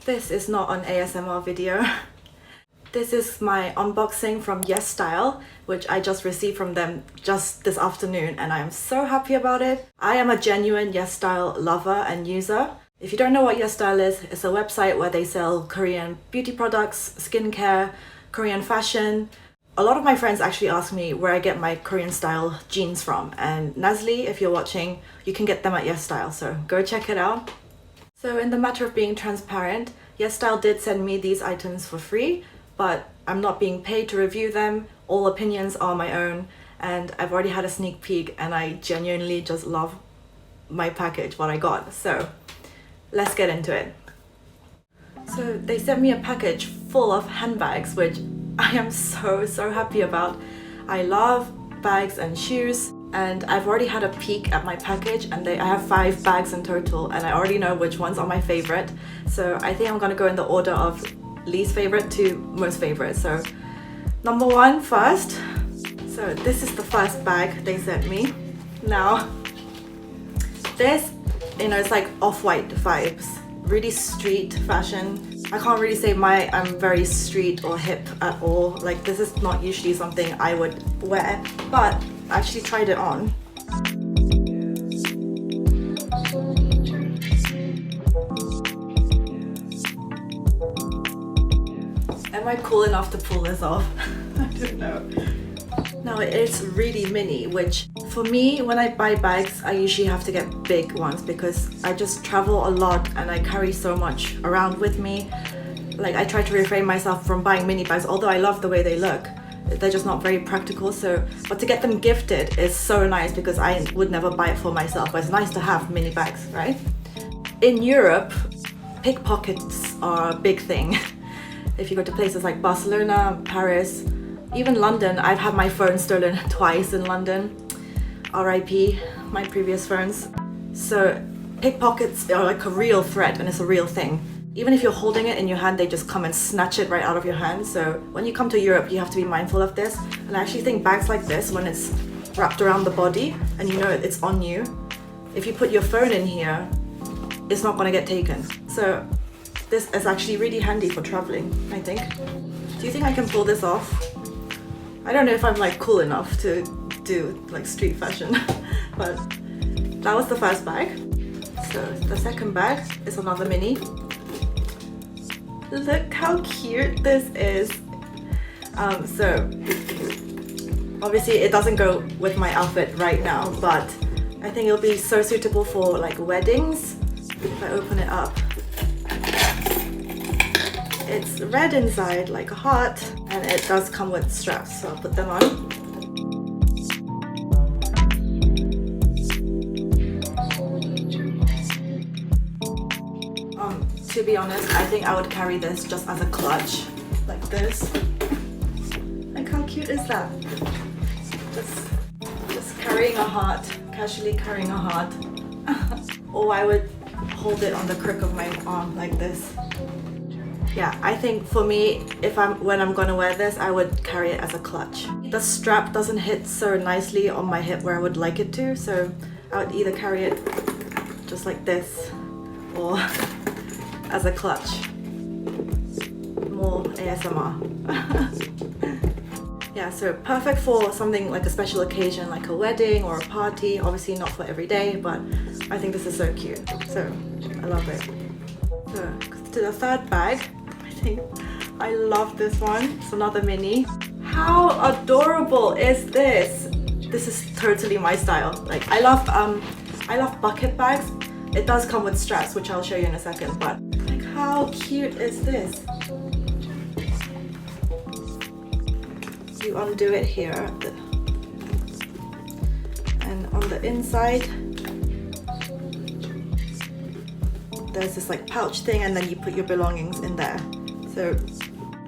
This is not an ASMR video. This is my unboxing from YESSTYLE, which I just received from them just this afternoon, and I am so happy about it. I am a genuine YESSTYLE lover and user. If you don't know what YESSTYLE is, it's a website where they sell Korean beauty products, skincare, Korean fashion. A lot of my friends actually ask me where I get my Korean style jeans from, and Nazli, if you're watching, you can get them at YESSTYLE, so go check it out. So in the matter of being transparent, YESSTYLE did send me these items for free, but I'm not being paid to review them. All opinions are my own, and I've already had a sneak peek and I genuinely just love my package, what I got. So let's get into it. So they sent me a package full of handbags, which I am so happy about. I love bags and shoes, and I've already had a peek at my package, and I have 5 bags in total, and I already know which ones are my favorite. So I think I'm gonna go in the order of least favorite to most favorite. So number 1 first. So this is the first bag they sent me. Now this, it's like off-white vibes, really street fashion. I can't really say I'm very street or hip at all. Like, this is not usually something I would wear, but I actually tried it on. Am I cool enough to pull this off? I don't know. Now it's really mini, which for me, when I buy bags, I usually have to get big ones because I just travel a lot and I carry so much around with me. Like, I try to refrain myself from buying mini bags, although I love the way they look. They're just not very practical. But to get them gifted is so nice because I would never buy it for myself, but it's nice to have mini bags, right? In Europe, pickpockets are a big thing. If you go to places like Barcelona, Paris, even London, I've had my phone stolen twice in London. RIP, my previous phones. So pickpockets are like a real threat, and it's a real thing. Even if you're holding it in your hand, they just come and snatch it right out of your hand. So when you come to Europe, you have to be mindful of this. And I actually think bags like this, when it's wrapped around the body and you know it's on you, if you put your phone in here, it's not gonna get taken. So this is actually really handy for traveling, I think. Do you think I can pull this off? I don't know if I'm like cool enough to do like street fashion, but that was the first bag. So the second bag is another mini. Look how cute this is. So obviously it doesn't go with my outfit right now, but I think it'll be so suitable for like weddings. If I open it up, it's red inside like a heart, and it does come with straps, so I'll put them on. To be honest, I think I would carry this just as a clutch, like this. Like, how cute is that? Just carrying a heart, casually carrying a heart. Or I would hold it on the crook of my arm like this. Yeah, I think for me, when I'm gonna wear this, I would carry it as a clutch. The strap doesn't hit so nicely on my hip where I would like it to, so I would either carry it just like this or as a clutch. More ASMR. Yeah, so perfect for something like a special occasion, like a wedding or a party. Obviously not for every day, but I think this is so cute. So I love it. So to the third bag, I think I love this one. It's another mini. How adorable is this? This is totally my style. Like, I love bucket bags. It does come with straps, which I'll show you in a second, but like, how cute is this? You undo it here, and on the inside there's this like pouch thing, and then you put your belongings in there. So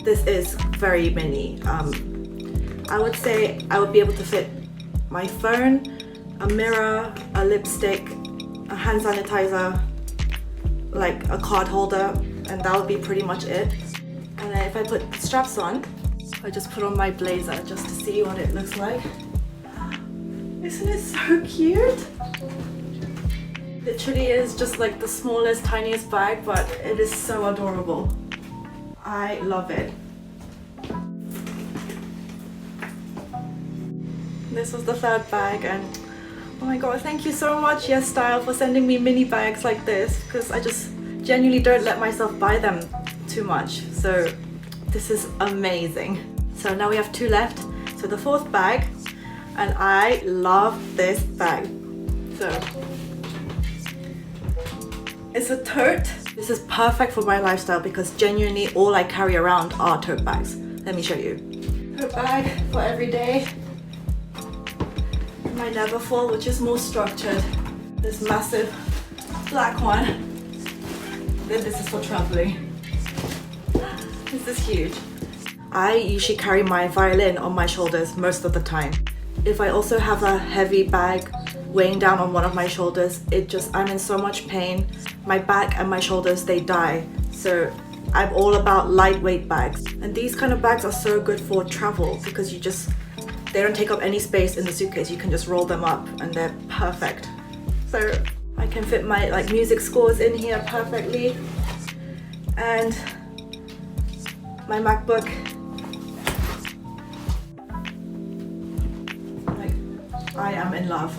this is very mini. I would say I would be able to fit my phone, a mirror, a lipstick, a hand sanitizer, like a card holder, and that would be pretty much it. And then if I put straps on, I just put on my blazer just to see what it looks like. Isn't it so cute? literally is just like the smallest, tiniest bag, but it is so adorable. I love it. This was the third bag, and oh my god, thank you so much YESSTYLE for sending me mini bags like this, because I just genuinely don't let myself buy them too much. So this is amazing. So now we have 2 left. So the 4th bag, and I love this bag. So it's a tote. This is perfect for my lifestyle because genuinely all I carry around are tote bags. Let me show you. Tote bag for every day. My Neverfull, which is more structured. This massive black one. Then this is for traveling. This is huge. I usually carry my violin on my shoulders most of the time. If I also have a heavy bag weighing down on one of my shoulders, I'm in so much pain. My back and my shoulders, they die. So I'm all about lightweight bags. And these kind of bags are so good for travel because they don't take up any space in the suitcase. You can just roll them up and they're perfect. So I can fit my music scores in here perfectly. And my MacBook. I am in love.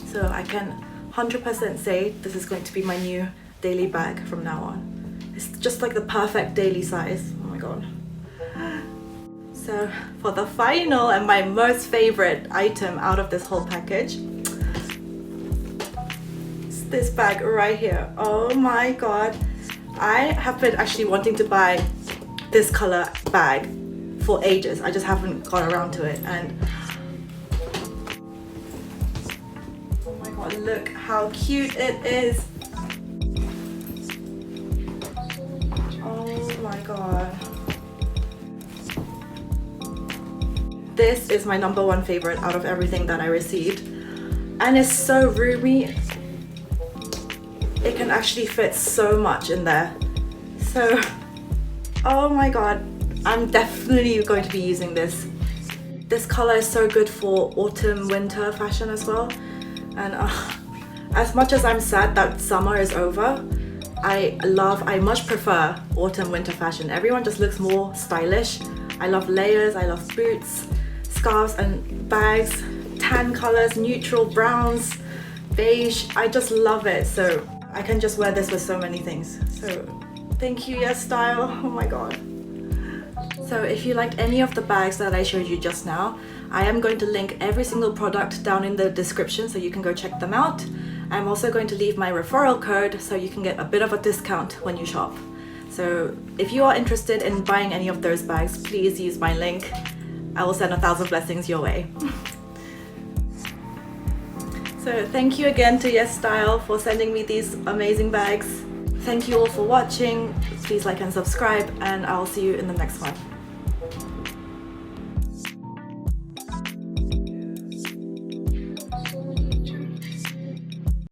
So I can 100% say this is going to be my new daily bag from now on. It's just like the perfect daily size. Oh my god. So for the final and my most favorite item out of this whole package, it's this bag right here. Oh my god. I have been actually wanting to buy this color bag for ages. I just haven't got around to it, and oh my god, look how cute it is. Oh my god. This is my #1 favorite out of everything that I received, and it's so roomy. It can actually fit so much in there. So, oh my god, I'm definitely going to be using this. This color is so good for autumn, winter fashion as well. And as much as I'm sad that summer is over, I much prefer autumn, winter fashion. Everyone just looks more stylish. I love layers, I love boots, scarves and bags, tan colors, neutral browns, beige. I just love it. So I can just wear this with so many things. So thank you YESSTYLE, oh my god. So if you liked any of the bags that I showed you just now, I am going to link every single product down in the description so you can go check them out. I'm also going to leave my referral code so you can get a bit of a discount when you shop. So if you are interested in buying any of those bags, please use my link. I will send 1,000 blessings your way. So thank you again to YESSTYLE for sending me these amazing bags. Thank you all for watching. Please like and subscribe, and I'll see you in the next one.